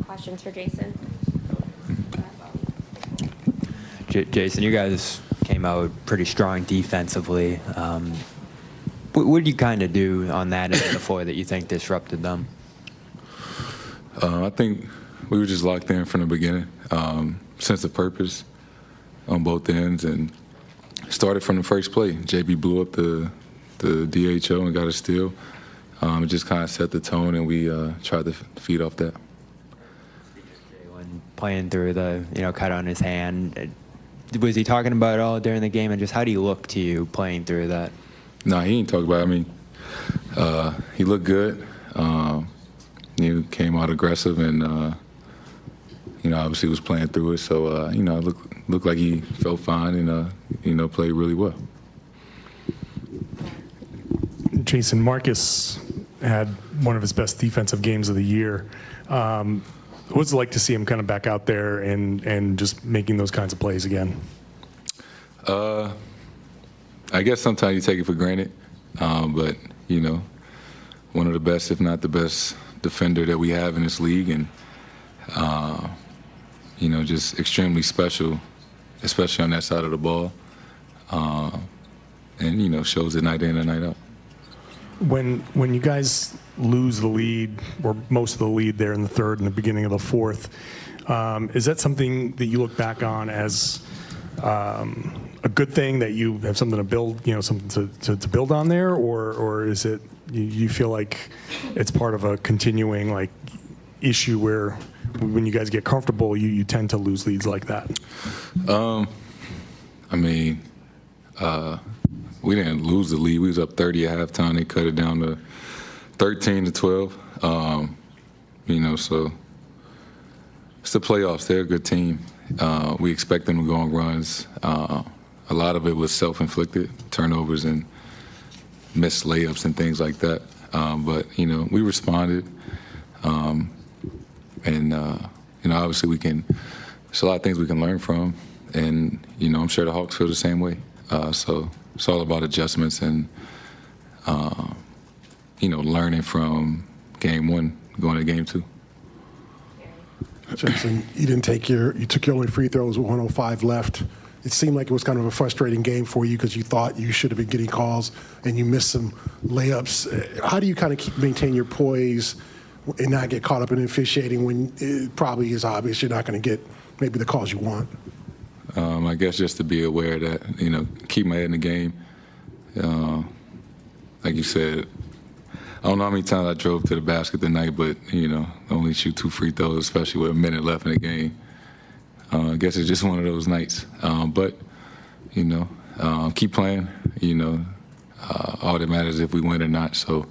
Questions for Jayson? Jayson, you guys came out pretty strong defensively. What did you kind of do on that end of the floor that you think disrupted them? I think we were just locked in from the beginning, sense of purpose on both ends, and started from the first play. JB blew up the DHO and got a steal. It just kind of set the tone, and we tried to feed off that. Playing through the cut on his hand, was he talking about it all during the game, and just how do you look to you playing through that? No, he didn't talk about it. I mean, he looked good. He came out aggressive, and obviously was playing through it. So it looked like he felt fine and played really well. Jayson, Marcus had one of his best defensive games of the year. What's it like to see him kind of back out there and just making those kinds of plays again? I guess sometimes you take it for granted, but one of the best, if not the best, defender that we have in this league, and just extremely special, especially on that side of the ball, and shows it night in and night out. When you guys lose the lead, or most of the lead there in the third and the beginning of the fourth, is that something that you look back on as a good thing, that you have something to build, something to build on there, or is it you feel like it's part of a continuing issue where when you guys get comfortable, you tend to lose leads like that? We didn't lose the lead. We was up 30 at halftime. They cut it down to 13 to 12. So it's the playoffs. They're a good team. We expect them to go on runs. A lot of it was self-inflicted, turnovers and missed layups and things like that. But we responded. Obviously there's a lot of things we can learn from. And, I'm sure the Hawks feel the same way. So it's all about adjustments and, learning from game one, going to game two. Jayson, you took your only free throws with 105 left. It seemed like it was kind of a frustrating game for you because you thought you should have been getting calls and you missed some layups. How do you kind of maintain your poise and not get caught up in officiating when it probably is obvious you're not going to get maybe the calls you want? I guess just to be aware that, keep my head in the game. Like you said, I don't know how many times I drove to the basket tonight, but, only shoot 2 free throws, especially with a minute left in the game. I guess it's just one of those nights. But, keep playing. All that matters is if we win or not. So,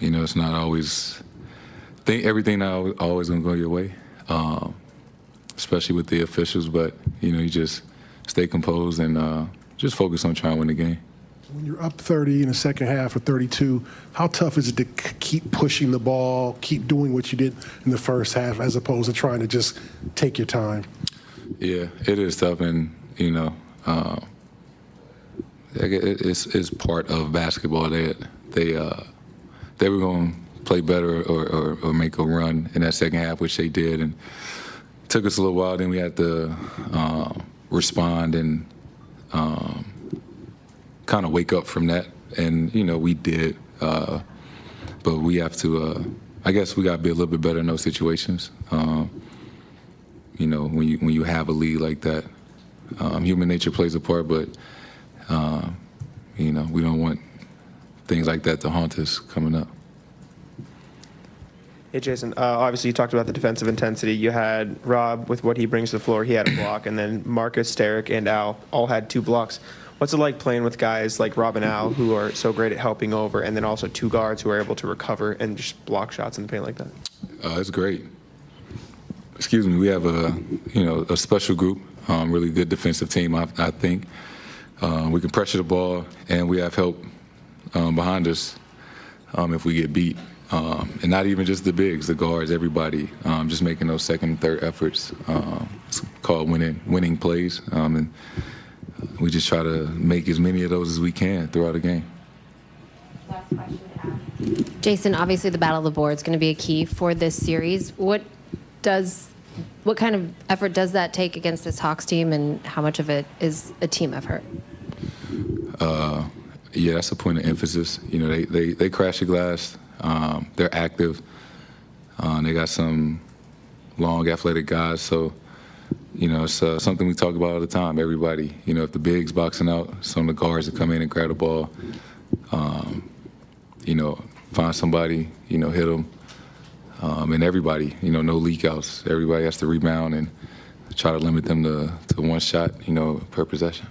it's not always – everything not always going to go your way. Especially with the officials, but, you just stay composed and just focus on trying to win the game. When you're up 30 in the second half or 32, how tough is it to keep pushing the ball, keep doing what you did in the first half as opposed to trying to just take your time? Yeah, it is tough, and, it's part of basketball. They were going to play better or make a run in that second half, which they did, and it took us a little while. Then we had to respond and kind of wake up from that, and we did. But we have to. I guess we got to be a little bit better in those situations. When you have a lead like that, human nature plays a part, but we don't want things like that to haunt us coming up. Hey, Jayson, obviously you talked about the defensive intensity. You had Rob with what he brings to the floor. He had a block, and then Marcus, Derek, and Al all had 2 blocks. What's it like playing with guys like Rob and Al who are so great at helping over, and then also 2 guards who are able to recover and just block shots in the paint like that? It's great. Excuse me. We have a special group, really good defensive team, I think. We can pressure the ball, and we have help behind us if we get beat. And not even just the bigs, the guards, everybody, just making those second and third efforts. It's called winning plays. And we just try to make as many of those as we can throughout the game. Last question, Adam. Jayson, obviously the battle of the board is going to be a key for this series. What kind of effort does that take against this Hawks team, and how much of it is a team effort? Yeah, that's a point of emphasis. You know, they crash the glass. They're active. They got some long, athletic guys. So, you know, it's something we talk about all the time. Everybody, you know, if the big's boxing out, some of the guards that come in and grab the ball, you know, find somebody, you know, hit them. And everybody, you know, no leak outs. Everybody has to rebound and try to limit them to one shot, you know, per possession.